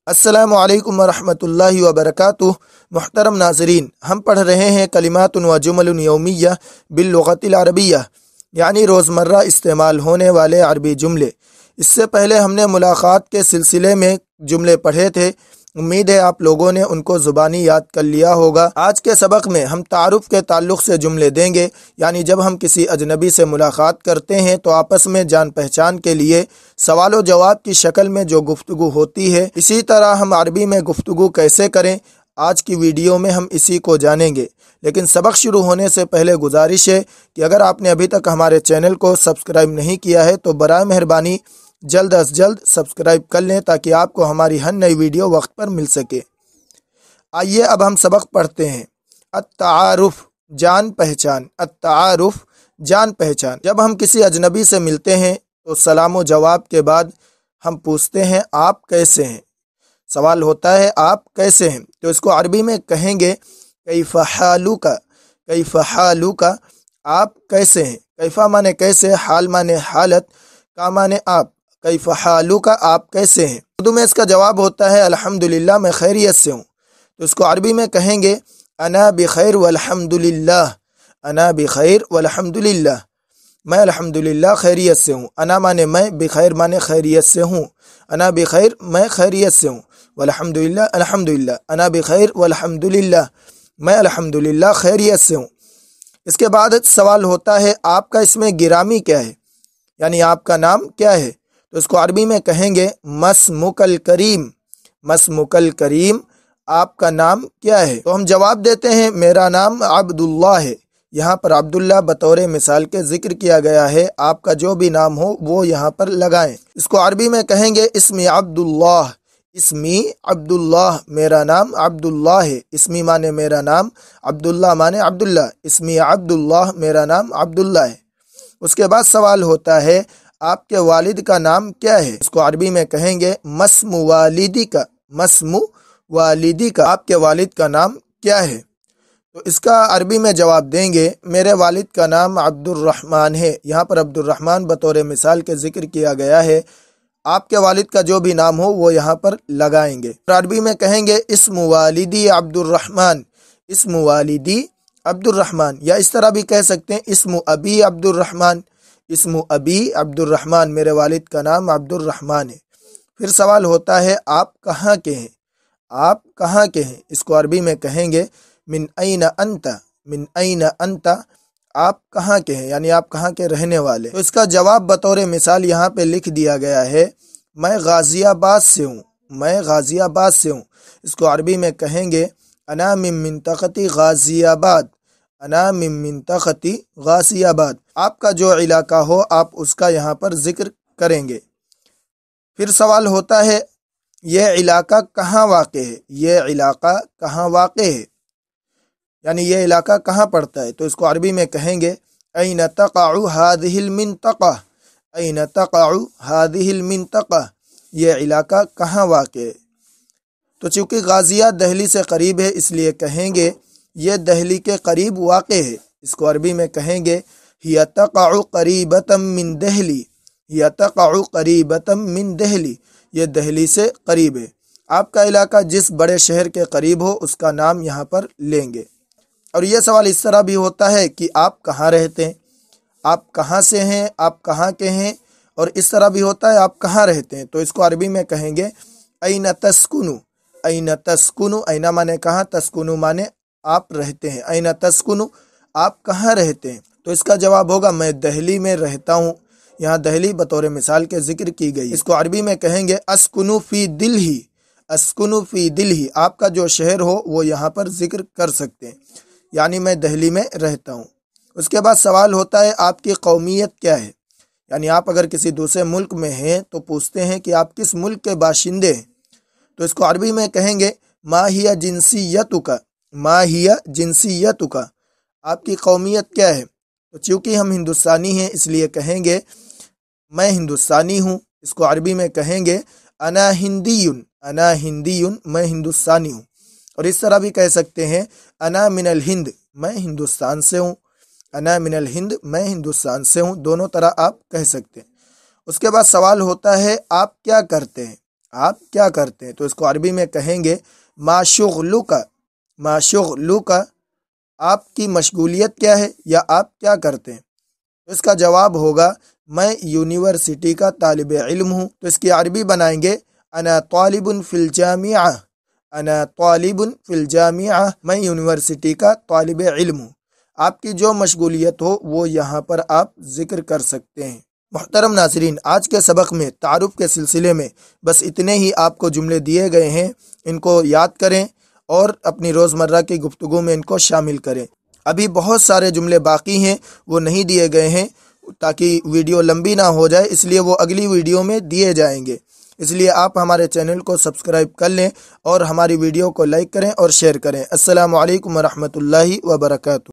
السلام علیکم ورحمۃ اللہ وبرکاتہ۔ محترم ناظرین، ہم پڑھ رہے ہیں کلمات و جمل یومیہ باللغت العربیہ، یعنی روزمرہ استعمال ہونے والے عربی جملے۔ اس سے پہلے ہم نے ملاقات کے سلسلے میں جملے پڑھے تھے، امید ہے آپ لوگوں نے ان کو زبانی یاد کر لیا ہوگا۔ آج کے سبق میں ہم تعارف کے تعلق سے جملے دیں گے، یعنی جب ہم کسی اجنبی سے ملاقات کرتے ہیں تو آپس میں جان پہچان کے لیے سوال و جواب کی شکل میں جو گفتگو ہوتی ہے، اسی طرح ہم عربی میں گفتگو کیسے کریں، آج کی ویڈیو میں ہم اسی کو جانیں گے۔ لیکن سبق شروع ہونے سے پہلے گزارش ہے کہ اگر آپ نے ابھی تک ہمارے چینل کو سبسکرائب نہیں کیا ہے تو برائے مہربانی جلد از جلد سبسکرائب کر لیں تاکہ آپ کو ہماری ہر نئی ویڈیو وقت پر مل سکے۔ آئیے اب ہم سبق پڑھتے ہیں۔ التعارف، جان پہچان۔ التعارف، جان پہچان۔ جب ہم کسی اجنبی سے ملتے ہیں تو سلام و جواب کے بعد ہم پوچھتے ہیں آپ کیسے ہیں۔ سوال ہوتا ہے آپ کیسے ہیں، تو اس کو عربی میں کہیں گے کیف حالک۔ کیف حالک، آپ کیسے ہیں۔ کیفہ مانے کیسے، حال مانے حالت، کا مانے آپ۔ کیف حالک، آپ کیسے ہیں۔ اردو میں اس کا جواب ہوتا ہے الحمدللہ، میں خیریت سے ہوں۔ تو اس کو عربی میں کہیں گے انا بخیر والحمدللہ۔ انا بخیر والحمدللہ، میں الحمدللہ خیریت سے ہوں۔ انا مانے میں، بخیر مانے خیریت سے ہوں۔ انا بخیر، میں خیریت سے ہوں۔ والحمدللہ، الحمدللہ، انا بخیر والحمدللہ، میں الحمدللہ خیریت سے ہوں۔ اس کے بعد سوال ہوتا ہے آپ کا اسم گرامی کیا ہے، یعنی آپ کا نام کیا ہے۔ تو اس کو عربی میں کہیں گے مسمک الکریم۔ مسمک الکریم، آپ کا نام کیا ہے۔ تو ہم جواب دیتے ہیں میرا نام عبداللہ ہے۔ یہاں پر عبداللہ بطور مثال کے ذکر کیا گیا ہے، آپ کا جو بھی نام ہو وہ یہاں پر لگائیں۔ اس کو عربی میں کہیں گے اسمی عبداللہ۔ اسمی عبداللہ، میرا نام عبداللہ ہے۔ اسمی مانے میرا نام، عبداللہ مانے عبداللہ۔ اسمی عبداللہ، میرا نام عبداللہ ہے۔ اس کے بعد سوال ہوتا ہے آپ کے والد کا نام کیا ہے۔ اس کو عربی میں کہیں گے مسم والدی کا۔ مسم والدی کا، آپ کے والد کا نام کیا ہے۔ تو اس کا عربی میں جواب دیں گے میرے والد کا نام عبد الرحمن ہے۔ یہاں پر عبد الرحمن بطور مثال کے ذکر کیا گیا ہے، آپ کے والد کا جو بھی نام ہو وہ یہاں پر لگائیں گے۔ عربی میں کہیں گے اسم والدی عبد الرحمن۔ اسم والدی عبد الرحمن، یا اس طرح بھی کہہ سکتے ہیں اسم ابی عبد الرحمن۔ اسم ابی عبد الرحمن، میرے والد کا نام عبد الرحمن ہے۔ پھر سوال ہوتا ہے آپ کہاں کے ہیں۔ آپ کہاں کے ہیں، اس کو عربی میں کہیں گے من این انت۔ من این انت، آپ کہاں کے ہیں، یعنی آپ کہاں کے رہنے والے۔ تو اس کا جواب بطور مثال یہاں پہ لکھ دیا گیا ہے میں غازی آباد سے ہوں۔ میں غازی آباد سے ہوں۔ اس کو عربی میں کہیں گے انا من منطقتی غازی آباد۔ انا من منطقتی غازی آباد، آپ کا جو علاقہ ہو آپ اس کا یہاں پر ذکر کریں گے۔ پھر سوال ہوتا ہے یہ علاقہ کہاں واقع ہے۔ یہ علاقہ کہاں واقع ہے، یعنی یہ علاقہ کہاں پڑتا ہے۔ تو اس کو عربی میں کہیں گے این تقع هذه المنطقہ۔ این تقع هذه المنطقہ، یہ علاقہ کہاں واقع ہے۔ تو چونکہ غازیہ دہلی سے قریب ہے اس لیے کہیں گے یہ دہلی کے قریب واقع ہے۔ اس کو عربی میں کہیں گے ہی تقع قریبۃ من دہلی۔ ہی تقع قریبۃ من دہلی، یہ دہلی سے قریب ہے۔ آپ کا علاقہ جس بڑے شہر کے قریب ہو اس کا نام یہاں پر لیں گے۔ اور یہ سوال اس طرح بھی ہوتا ہے کہ آپ کہاں رہتے ہیں، آپ کہاں سے ہیں، آپ کہاں کے ہیں، اور اس طرح بھی ہوتا ہے آپ کہاں رہتے ہیں۔ تو اس کو عربی میں کہیں گے این تسکنو۔ این تسکنو، این مانے کہاں، تسکنو مانے آپ رہتے ہیں۔ این تسکنو، آپ کہاں رہتے ہیں۔ تو اس کا جواب ہوگا میں دہلی میں رہتا ہوں۔ یہاں دہلی بطور مثال کے ذکر کی گئی۔ اس کو عربی میں کہیں گے اسکنو فی دلہی۔ اسکنو فی دلہی، آپ کا جو شہر ہو وہ یہاں پر ذکر کر سکتے ہیں، یعنی میں دہلی میں رہتا ہوں۔ اس کے بعد سوال ہوتا ہے آپ کی قومیت کیا ہے، یعنی آپ اگر کسی دوسرے ملک میں ہیں تو پوچھتے ہیں کہ آپ کس ملک کے باشندے ہیں۔ تو اس کو عربی میں کہیں گے ما ہی جنسیتک۔ ما ہی جنسیتک، آپ کی قومیت کیا ہے۔ تو چونکہ ہم ہندوستانی ہیں اس لیے کہیں گے میں ہندوستانی ہوں۔ اس کو عربی میں کہیں گے انا ہندیون۔ انا ہندیون، میں ہندوستانی ہوں۔ اور اس طرح بھی کہہ سکتے ہیں انا من الہند، میں ہندوستان سے ہوں۔ انا من الہند، میں ہندوستان سے ہوں، دونوں طرح آپ کہہ سکتے ہیں۔ اس کے بعد سوال ہوتا ہے آپ کیا کرتے ہیں۔ آپ کیا کرتے ہیں؟ تو اس کو عربی میں کہیں گے ما شغلک، ما شغلک، آپ کی مشغولیت کیا ہے یا آپ کیا کرتے ہیں؟ اس کا جواب ہوگا میں یونیورسٹی کا طالب علم ہوں۔ تو اس کی عربی بنائیں گے انا طالب فی الجامعہ، انا طالب فی الجامعہ، میں یونیورسٹی کا طالب علم ہوں۔ آپ کی جو مشغولیت ہو وہ یہاں پر آپ ذکر کر سکتے ہیں۔ محترم ناظرین، آج کے سبق میں تعارف کے سلسلے میں بس اتنے ہی آپ کو جملے دیے گئے ہیں، ان کو یاد کریں اور اپنی روزمرہ کی گفتگو میں ان کو شامل کریں۔ ابھی بہت سارے جملے باقی ہیں، وہ نہیں دیے گئے ہیں تاکہ ویڈیو لمبی نہ ہو جائے، اس لیے وہ اگلی ویڈیو میں دیے جائیں گے۔ اس لیے آپ ہمارے چینل کو سبسکرائب کر لیں اور ہماری ویڈیو کو لائک کریں اور شیئر کریں۔ السلام علیکم ورحمۃ اللہ وبرکاتہ۔